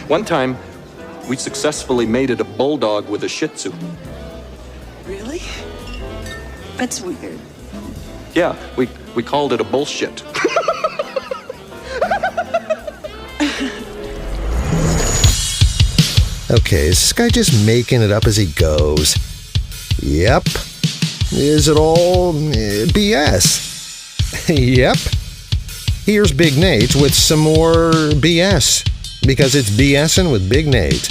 One time, we successfully mated a bulldog with a Shih Tzu. Really? That's weird. Yeah, we called it a bullshit. Okay, is this guy just making it up as he goes? Yep. Is it all BS? Yep. Here's Big Nate with some more BS, because it's BSing with Big Nate.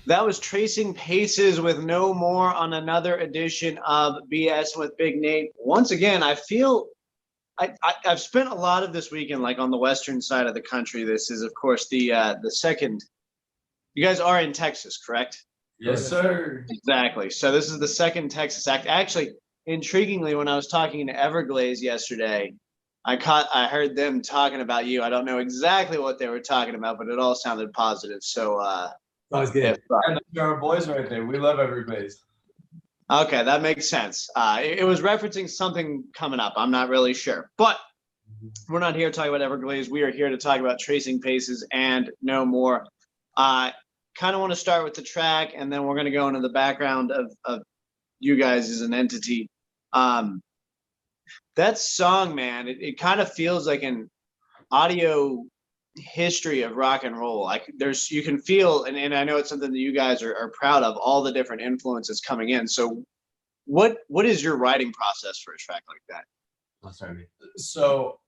That was Tracing Paces with No More on another edition of BS with Big Nate. Once again, I feel I've spent a lot of this weekend like on the western side of the country. This is of course the second. You guys are in Texas, correct? Yes, sir. Exactly. So this is the second Texas act. Actually, intriguingly, when I was talking to Everglaze yesterday, I heard them talking about you. I don't know exactly what they were talking about, but it all sounded positive. So Sounds good. And those are our boys right there. We love Everglades. okay, that makes sense. It was referencing something coming up. I'm not really sure, but we're not here to talk about Everglades. We are here to talk about Tracing Paces and No More. Kind of want to start with the track, and then we're going to go into the background of you guys as an entity. That song, man, it kind of feels like an audio history of rock and roll. Like you can feel, and I know it's something that you guys are proud of, all the different influences coming in. So what is your writing process for a track like that? Oh, sorry. So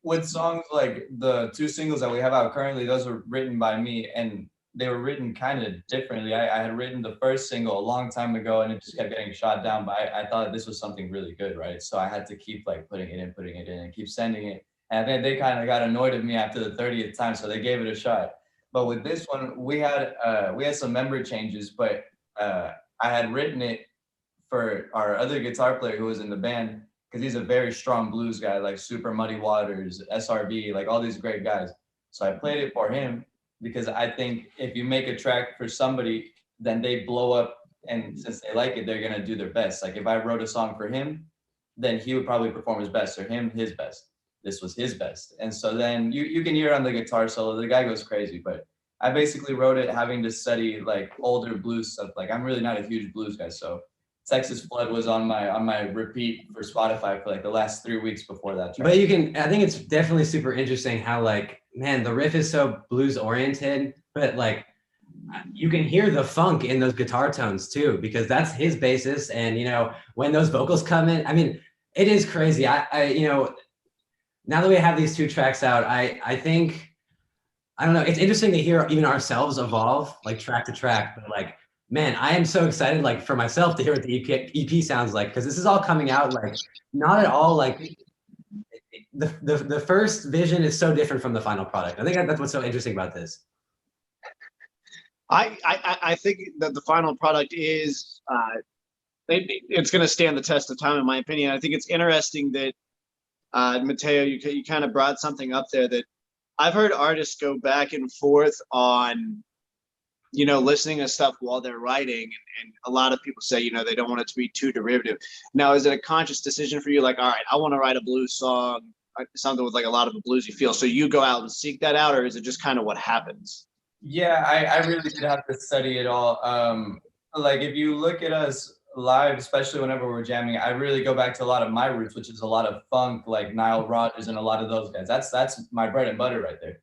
with songs like the 2 singles that we have out currently, those were written by me, and they were written kind of differently. I had written the first single a long time ago, and it just kept getting shot down, but I thought this was something really good, right? So I had to keep like putting it in and keep sending it. And then they kind of got annoyed at me after the 30th time, so they gave it a shot. But with this one, we had some member changes, but I had written it for our other guitar player who was in the band, because he's a very strong blues guy, like Super Muddy Waters, SRV, like all these great guys. So I played it for him, because I think if you make a track for somebody, then they blow up, and since they like it, they're gonna do their best. Like if I wrote a song for him, then he would probably perform his best, or him his best. This was his best. And so then you can hear on the guitar solo, the guy goes crazy, but I basically wrote it having to study like older blues stuff. Like I'm really not a huge blues guy, so Texas Flood was on my repeat for Spotify for like the last 3 weeks before that track. But I think it's definitely super interesting how like, man, the riff is so blues oriented, but like you can hear the funk in those guitar tones too, because that's his basis. And when those vocals come in, I mean, it is crazy. I now that we have these 2 tracks out, I think, I don't know, it's interesting to hear even ourselves evolve like track to track, but like, man, I am so excited like for myself to hear what the EP sounds like, because this is all coming out like not at all like the first vision is so different from the final product. I think that's what's so interesting about this. I think that the final product is it's going to stand the test of time, in my opinion. I think it's interesting that Mateo, you kind of brought something up there that I've heard artists go back and forth on, listening to stuff while they're writing, and a lot of people say, they don't want it to be too derivative. Now, is it a conscious decision for you? Like, all right, I want to write a blues song, something with like a lot of a bluesy feel. So you go out and seek that out, or is it just kind of what happens? Yeah, I really did have to study it all. Like if you look at us live, especially whenever we're jamming, I really go back to a lot of my roots, which is a lot of funk, like Nile Rodgers and a lot of those guys. That's my bread and butter right there.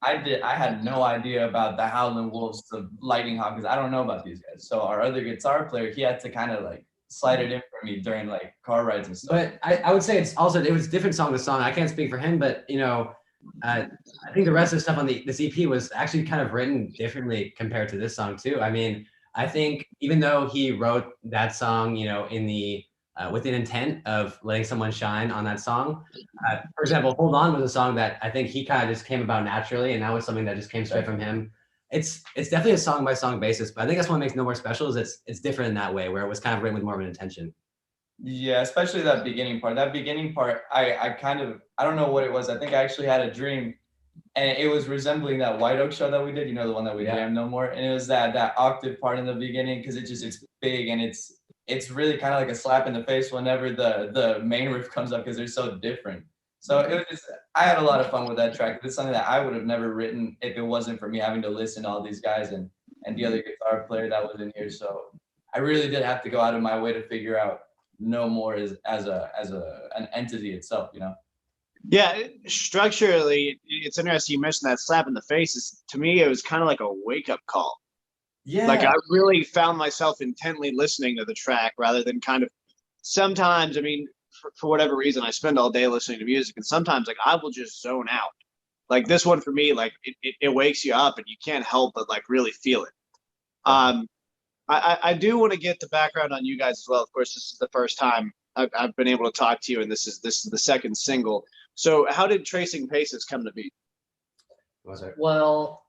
I had no idea about the Howlin' Wolves, the Lightning Hawkins. I don't know about these guys. So our other guitar player, he had to kind of like slide it in for me during like car rides and stuff. But I would say it was different song to song. I can't speak for him, but I think the rest of the stuff on this EP was actually kind of written differently compared to this song too. I mean, I think even though he wrote that song, in the with an intent of letting someone shine on that song. For example, Hold On was a song that I think he kind of just came about naturally, and that was something that just came straight from him. It's definitely a song by song basis, but I think that's what makes No More special, is it's different in that way, where it was kind of written with more of an intention. Yeah, especially that beginning part. That beginning part, I don't know what it was. I think I actually had a dream, and it was resembling that White Oak show that we did, the one that we jammed No More. And it was that octave part in the beginning, because it's big, and it's really kind of like a slap in the face whenever the main riff comes up, because they're so different. So it was just, I had a lot of fun with that track. It's something that I would have never written if it wasn't for me having to listen to all these guys and the other guitar player that was in here. So I really did have to go out of my way to figure out No More as an entity itself, Yeah, structurally, it's interesting you mentioned that slap in the face. To me, it was kind of like a wake-up call. Yeah. Like I really found myself intently listening to the track rather than kind of sometimes, I mean, for whatever reason, I spend all day listening to music, and sometimes like I will just zone out. Like this one for me, like it wakes you up and you can't help but like really feel it. I do want to get the background on you guys as well. Of course, this is the first time I've been able to talk to you, and this is the second single. So how did Tracing Paces come to be? Well,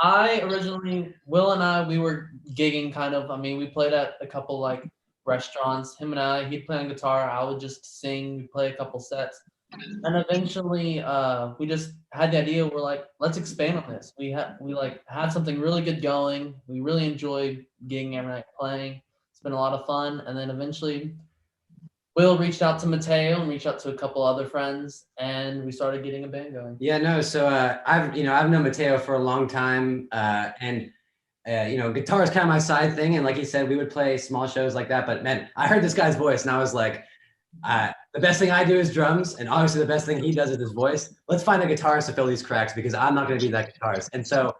I originally, Will and I, we were gigging kind of. I mean, we played at a couple like restaurants. Him and I, he'd play on guitar. I would just sing. We'd play a couple sets. And eventually, we just had the idea. We're like, let's expand on this. We had something really good going. We really enjoyed gigging every night playing. It's been a lot of fun. And then eventually, Will reached out to Mateo and reached out to a couple other friends, and we started getting a band going. Yeah, no. So I've known Mateo for a long time, and guitar is kind of my side thing. And like he said, we would play small shows like that. But man, I heard this guy's voice, and I was like, the best thing I do is drums, and obviously the best thing he does is his voice. Let's find a guitarist to fill these cracks because I'm not going to be that guitarist. And so,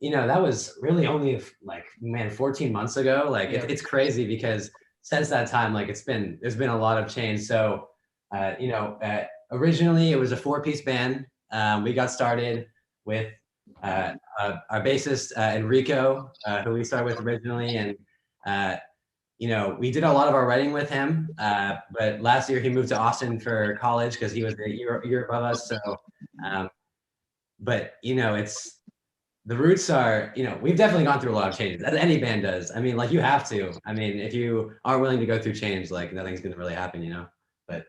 that was really only 14 months ago. Like it's crazy because since that time, like there's been a lot of change. So, originally it was a 4-piece band. We got started with our bassist Enrico, who we started with originally, and we did a lot of our writing with him. But last year he moved to Austin for college because he was a year above us. So, it's. The roots are, we've definitely gone through a lot of changes, as any band does. I mean, like you have to. I mean, if you aren't willing to go through change, like nothing's going to really happen, But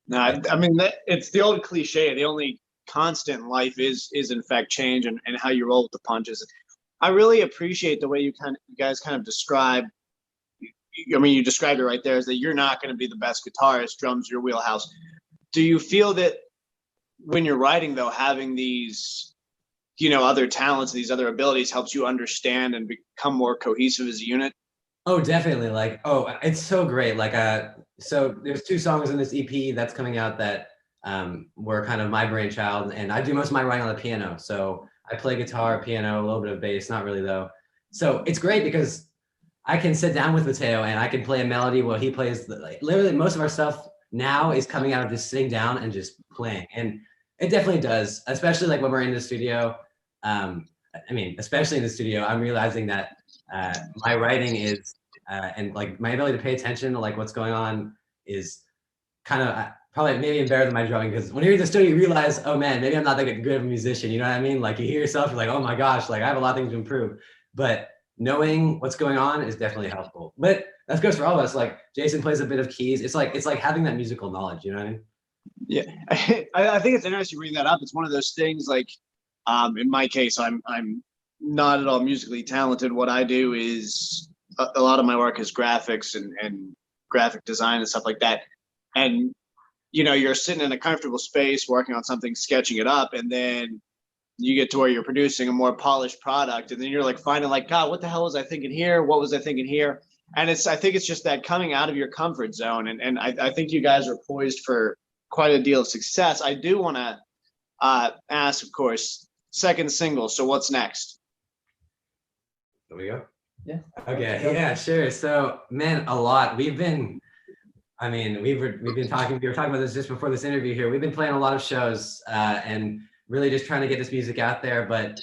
no, I mean, it's the old cliche. The only constant in life is in fact change and how you roll with the punches. I really appreciate the way you guys kind of describe. I mean, you described it right there, is that you're not going to be the best guitarist, drums your wheelhouse. Do you feel that when you're writing, though, having these other talents, these other abilities helps you understand and become more cohesive as a unit? Oh, definitely. It's so great. So there's 2 songs in this EP that's coming out that were kind of my brainchild, and I do most of my writing on the piano. So I play guitar, piano, a little bit of bass, not really though. So it's great because I can sit down with Mateo and I can play a melody while he plays. Literally most of our stuff now is coming out of just sitting down and just playing. And it definitely does, especially when we're in the studio. Especially in the studio, I'm realizing that my writing is and my ability to pay attention to what's going on is kind of probably maybe even better than my drumming, because when you're in the studio you realize, oh man, maybe I'm not that good of a musician, you know what I mean? You hear yourself, you're like, oh my gosh, I have a lot of things to improve. But knowing what's going on is definitely helpful. But that goes for all of us. Jason plays a bit of keys. It's like having that musical knowledge, you know what I mean? Yeah, I think it's interesting you bring that up. It's one of those things in my case, I'm not at all musically talented. What I do is a lot of my work is graphics and graphic design and stuff like that. And, you're sitting in a comfortable space working on something, sketching it up, and then you get to where you're producing a more polished product. And then you're finding God, what the hell was I thinking here? What was I thinking here? And I think it's just that coming out of your comfort zone. And I think you guys are poised for quite a deal of success. I do want to ask, of course, second single. So what's next? There we go. Yeah. Okay. Yeah, sure. So man, a lot. We were talking about this just before this interview here. We've been playing a lot of shows and really just trying to get this music out there. But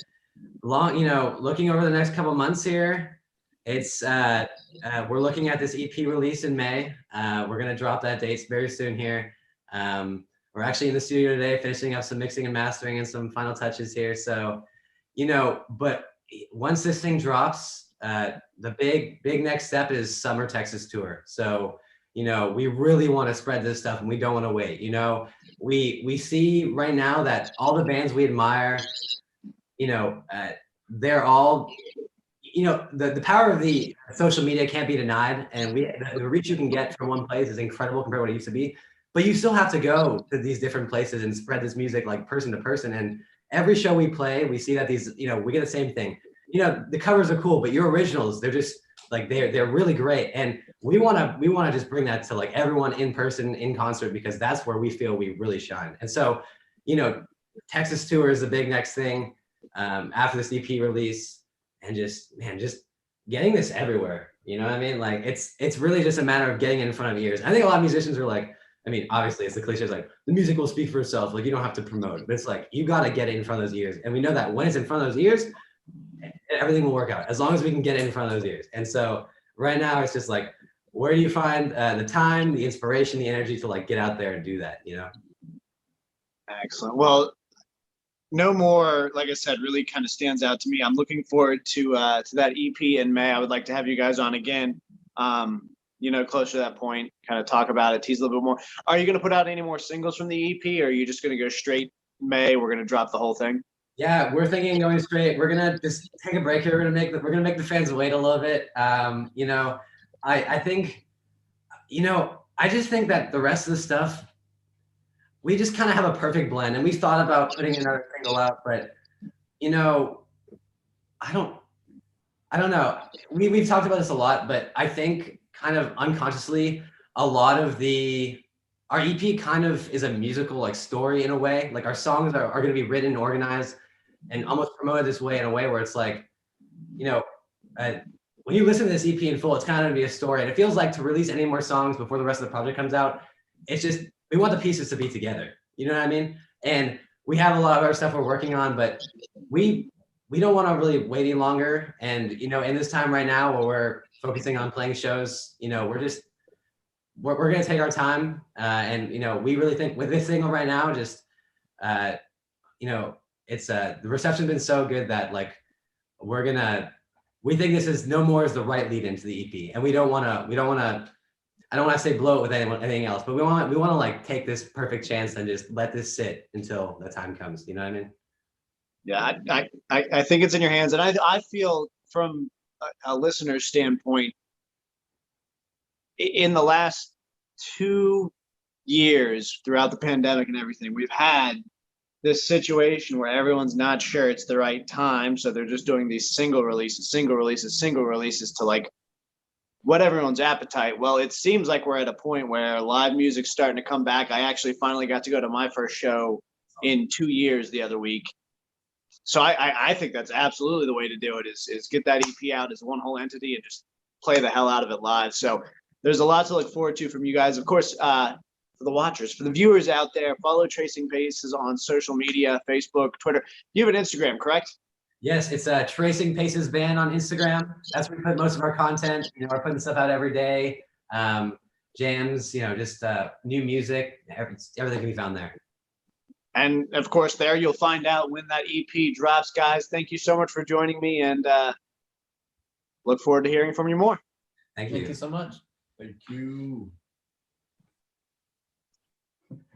looking over the next couple of months here, it's we're looking at this EP release in May. We're gonna drop that date very soon here. We're actually in the studio today, finishing up some mixing and mastering and some final touches here. So, but once this thing drops, the big next step is summer Texas tour. So, we really want to spread this stuff and we don't want to wait. We see right now that all the bands we admire, they're all, the power of the social media can't be denied. And the reach you can get from one place is incredible compared to what it used to be. But you still have to go to these different places and spread this music person to person. And every show we play, we see that these, we get the same thing. The covers are cool, but your originals, they're just they're really great. And we want to just bring that to everyone in person, in concert, because that's where we feel we really shine. And so, Texas tour is the big next thing after this EP release, and just getting this everywhere. You know what I mean? It's really just a matter of getting it in front of ears. I think a lot of musicians are obviously it's the cliche, the music will speak for itself. You don't have to promote it. But it's you got to get it in front of those ears. And we know that when it's in front of those ears, everything will work out as long as we can get it in front of those ears. And so right now it's just where do you find the time, the inspiration, the energy to like get out there and do that, you know? Excellent. Well, no more, like I said, really kind of stands out to me. I'm looking forward to that EP in May. I would like to have you guys on again. You know, closer to that point, kind of talk about it, tease a little bit more. Are you going to put out any more singles from the EP, or are you just going to go straight May? We're going to drop the whole thing. Yeah, we're thinking going straight. We're gonna just take a break here. We're gonna make the fans wait a little bit. You know, I think, you know, I just think that the rest of the stuff, we just kind of have a perfect blend. And we thought about putting another single out, but you know, I don't know. We've talked about this a lot, but I think kind of unconsciously, a lot of our EP kind of is a musical like story in a way. Like our songs are going to be written and organized and almost promoted this way, in a way where it's like, you know, when you listen to this EP in full, it's kind of going to be a story. And it feels like to release any more songs before the rest of the project comes out, it's just, we want the pieces to be together. You know what I mean? And we have a lot of other stuff we're working on, but we don't want to really wait any longer. And, you know, in this time right now where we're focusing on playing shows, you know, we're going to take our time. And, you know, we really think with this single right now, just, you know, it's the reception's been so good that like, we think this is No More is the right lead into the EP. And I don't want to say blow it with anything else, but we want to like take this perfect chance and just let this sit until the time comes. You know what I mean? Yeah, I think it's in your hands. And I feel from a listener's standpoint, in the last 2 years throughout the pandemic and everything, we've had this situation where everyone's not sure it's the right time. So they're just doing these single releases to like what everyone's appetite. Well, it seems like we're at a point where live music's starting to come back. I actually finally got to go to my first show in 2 years the other week. So I think that's absolutely the way to do it is get that EP out as one whole entity and just play the hell out of it live. So there's a lot to look forward to from you guys. Of course, for the watchers, for the viewers out there, follow Tracing Paces on social media, Facebook, Twitter. You have an Instagram, correct? Yes, it's Tracing Paces Band on Instagram. That's where we put most of our content. You know, we're putting stuff out every day. Jams, you know, just new music, everything can be found there. And of course, there you'll find out when that EP drops, guys. Thank you so much for joining me, and look forward to hearing from you more. Thank you. Thank you so much. Thank you.